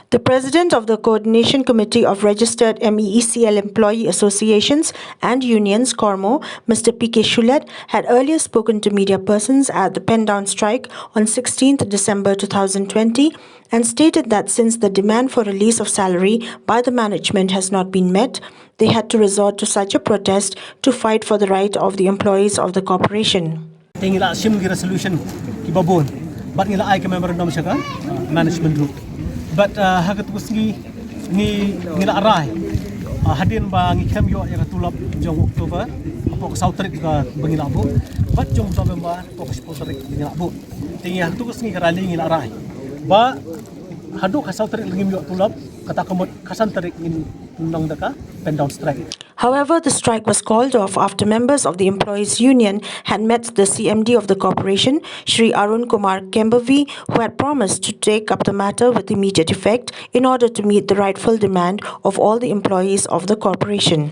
The president of the Coordination Committee of Registered MEECL Employee Associations and Unions, Cormo, Mr. P K Shullet, had earlier spoken to media persons at the pen-down strike on 16th December 2020 and stated that since the demand for release of salary by the management has not been met, they had to resort to such a protest to fight for the right of the employees of the corporation. Tingila sim gi resolution ki babon but ngila ay ka memorandum siya ka management group but hagat usgi ngila aray hadin ba ngi kem yo ya tulap jong October apo ka sautrik ka bangila abo but jong November ko spotarik ngila abo tingi hatu usgi karali ngila aray ba hadu ka sautrik ngim yo tulap kata kamot kasantarik in nang daka pen down strike. However, the strike was called off after members of the Employees Union had met the CMD of the corporation, Shri Arunkumar Kembhavi, who had promised to take up the matter with immediate effect in order to meet the rightful demand of all the employees of the corporation.